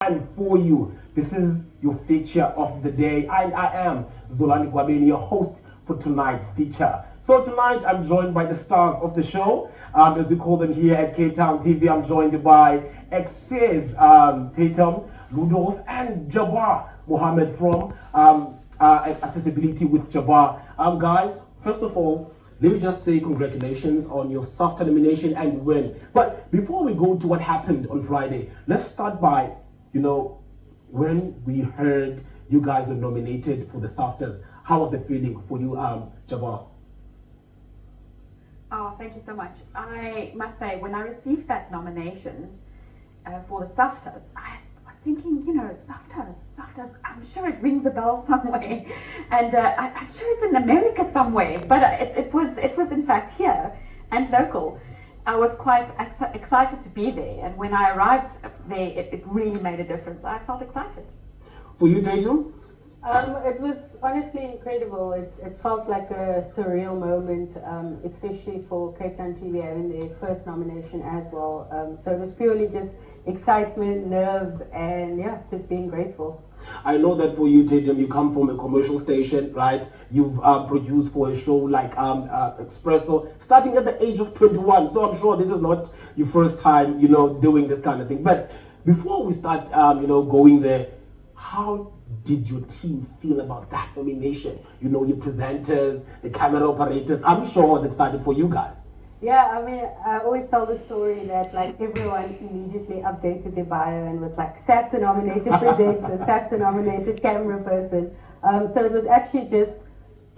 And for you, this is your feature of the day. I am Zolani Gwabeni, your host for tonight's feature. So tonight I'm joined by the stars of the show, as we call them here at Cape Town TV. I'm joined by exes Tatum, Ludolf, and Jabaar Mohammed from Accessibility with Jabaar. Guys, first of all, let me just say congratulations on your SAFTA nomination and win. But before we go to what happened on Friday, let's start by, when we heard you guys were nominated for the SAFTAs, how was the feeling for you, Jabaar? Oh, thank you so much. I must say, when I received that nomination for the SAFTAs, I was thinking, SAFTAs, I'm sure it rings a bell somewhere. And I'm sure it's in America somewhere, but it was in fact here and local. I was quite excited to be there, and when I arrived there, it really made a difference. I felt excited. For you, Tatum? It was honestly incredible. It felt like a surreal moment, especially for Cape Town TV having their first nomination as well. So it was purely just excitement, nerves, and just being grateful. I know that for you, Tatum, you come from a commercial station, right? You've produced for a show like Espresso, starting at the age of 21. So I'm sure this is not your first time, doing this kind of thing. But before we start, going there, how did your team feel about that nomination? Your presenters, the camera operators. I'm sure I was excited for you guys. Yeah, I mean, I always tell the story that everyone immediately updated their bio and was like, SAFTA nominated presenter, SAFTA nominated camera person. So it was actually just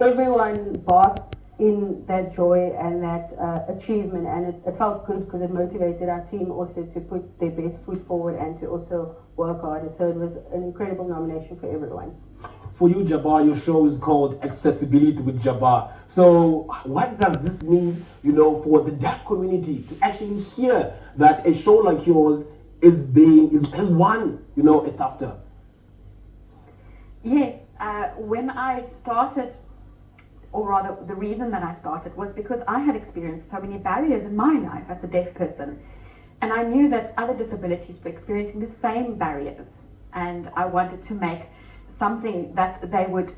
everyone basked in that joy and that achievement, and it felt good because it motivated our team also to put their best foot forward and to also work harder. So it was an incredible nomination for everyone. For you, Jabaar, your show is called Accessibility with Jabaar. So what does this mean, for the deaf community to actually hear that a show like yours has won, a SAFTA? Yes, when I started, or rather the reason that I started was because I had experienced so many barriers in my life as a deaf person. And I knew that other disabilities were experiencing the same barriers. And I wanted to make something that they would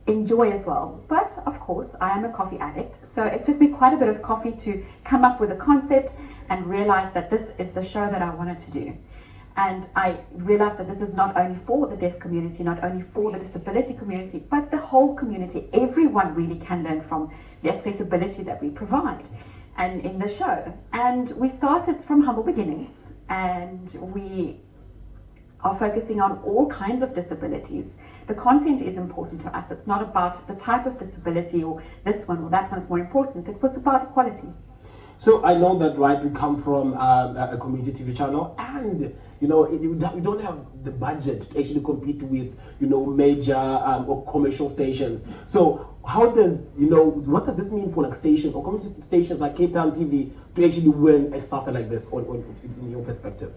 enjoy as well. But of course, I am a coffee addict, so it took me quite a bit of coffee to come up with a concept and realize that this is the show that I wanted to do. And I realized that this is not only for the deaf community, not only for the disability community, but the whole community. Everyone really can learn from the accessibility that we provide and in the show. And we started from humble beginnings, and we are focusing on all kinds of disabilities. The content is important to us. It's not about the type of disability or this one or that one is more important. It was about equality. So I know that, right, we come from a community TV channel, and we don't have the budget to actually compete with major or commercial stations. So how does what does this mean for stations or community stations like Cape Town TV to actually win a SAFTA like this in your perspective?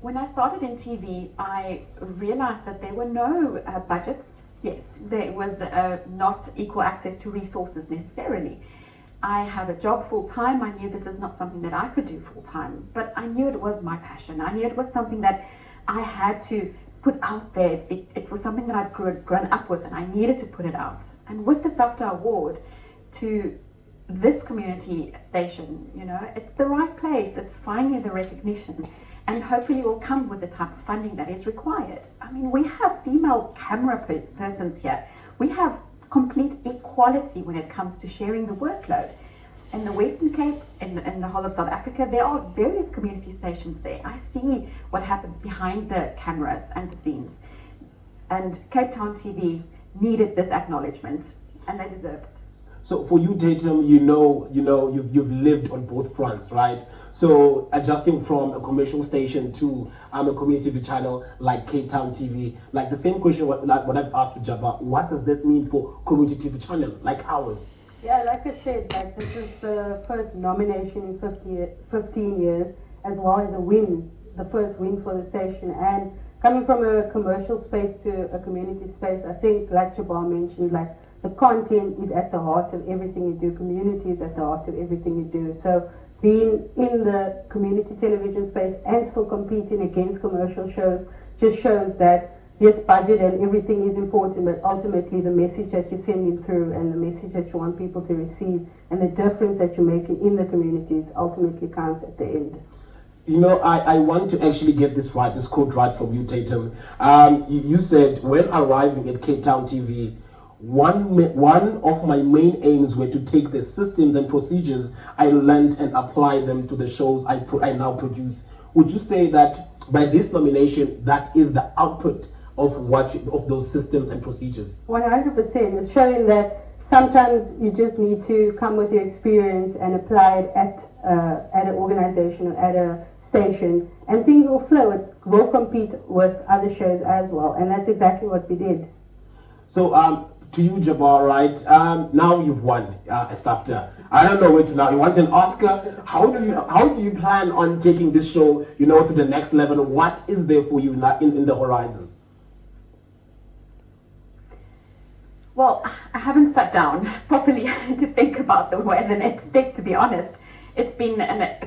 When I started in TV, I realized that there were no budgets. Yes, there was not equal access to resources necessarily. I have a job full-time. I knew this is not something that I could do full-time, but I knew it was my passion. I knew it was something that I had to put out there. It was something that I'd grown up with, and I needed to put it out. And with the SAFTA award to this community station, it's the right place. It's finally the recognition. And hopefully will come with the type of funding that is required. I mean, we have female camera persons here. We have complete equality when it comes to sharing the workload. In the Western Cape, in the whole of South Africa, there are various community stations there. I see what happens behind the cameras and the scenes. And Cape Town TV needed this acknowledgement, and they deserved it. So for you, Tatum, you've lived on both fronts, right? So adjusting from a commercial station to a community TV channel like Cape Town TV, like the same question what I've asked to Jabaar, what does that mean for community TV channel like ours? Yeah, like I said, this is the first nomination in 15 years, as well as a win, the first win for the station. And coming from a commercial space to a community space, I think, like Jabaar mentioned, the content is at the heart of everything you do. Community is at the heart of everything you do. So being in the community television space and still competing against commercial shows just shows that yes, budget and everything is important, but ultimately the message that you're sending through and the message that you want people to receive and the difference that you're making in the communities ultimately counts at the end. You know, I want to actually get this right, this quote right from you, Tatum. You said, when arriving at Cape Town TV, one of my main aims were to take the systems and procedures I learned and apply them to the shows I now produce. Would you say that by this nomination, that is the output of those systems and procedures? 100%. It's showing that sometimes you just need to come with your experience and apply it at an organization or at a station, and things will flow. It will compete with other shows as well, and that's exactly what we did. So, to you, Jabaar, right? Now you've won a SAFTA. I don't know where to now. You want an Oscar? How do you plan on taking this show, you know, to the next level? What is there for you in the horizons? Well, I haven't sat down properly to think about the next step, to be honest. It's been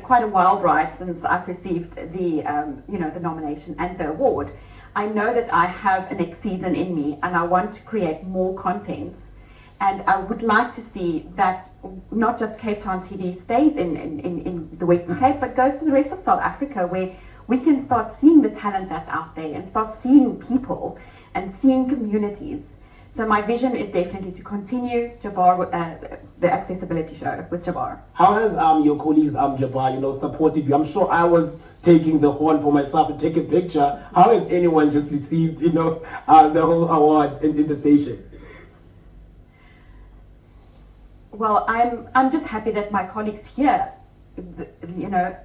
quite a wild ride since I've received the the nomination and the award. I know that I have a next season in me, and I want to create more content. And I would like to see that not just Cape Town TV stays in the Western Cape, but goes to the rest of South Africa, where we can start seeing the talent that's out there and start seeing people and seeing communities. So my vision is definitely to continue Jabaar, the accessibility show with Jabaar. How has your colleagues, Jabaar, supported you? I'm sure I was taking the horn for myself to take a picture. How has anyone just received, the whole award in the station? Well, I'm just happy that my colleagues here,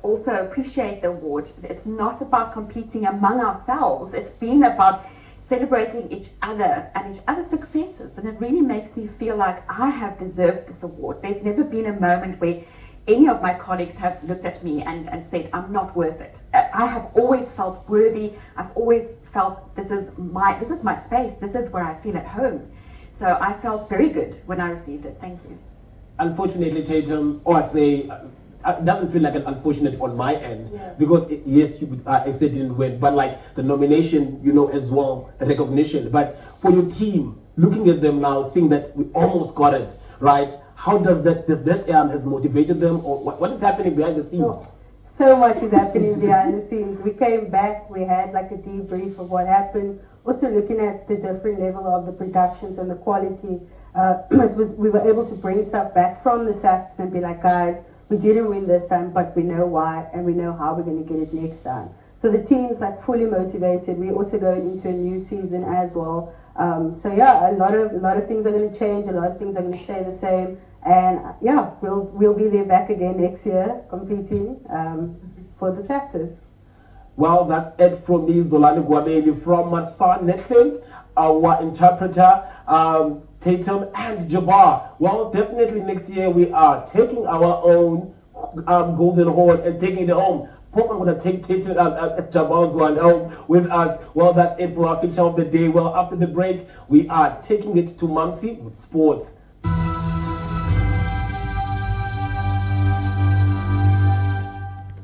also appreciate the award. It's not about competing among ourselves. It's been about celebrating each other and each other's successes, and it really makes me feel like I have deserved this award. There's never been a moment where any of my colleagues have looked at me and said, I'm not worth it. I have always felt worthy. I've always felt this is my space. This is where I feel at home. So I felt very good when I received it. Thank you. Unfortunately, Tatum, or I say, it doesn't feel like an unfortunate on my end, yeah. Because yes, you said didn't win, but like the nomination, as well, the recognition. But for your team, looking at them now, seeing that we almost got it, right? How does that has motivated them, or what is happening behind the scenes? So much is happening behind the scenes. We came back, we had like a debrief of what happened. Also looking at the different level of the productions and the quality. We were able to bring stuff back from the SAFTAs and be like, guys, we didn't win this time, but we know why and we know how we're going to get it next time. So the team's like fully motivated. We're also going into a new season as well. So yeah, a lot of things are going to change. A lot of things are going to stay the same. And yeah, we'll be there back again next year competing for the SAFTAs. Well, that's it from me, Zolani Gwabeni, from Masan Netling, our interpreter, Tatum and Jabaar. Well, definitely next year we are taking our own golden horn and taking it home. Hope I'm going to take Tatum, Jabaar's one home with us. Well, that's it for our feature of the day. Well, after the break, we are taking it to Mamsi with sports.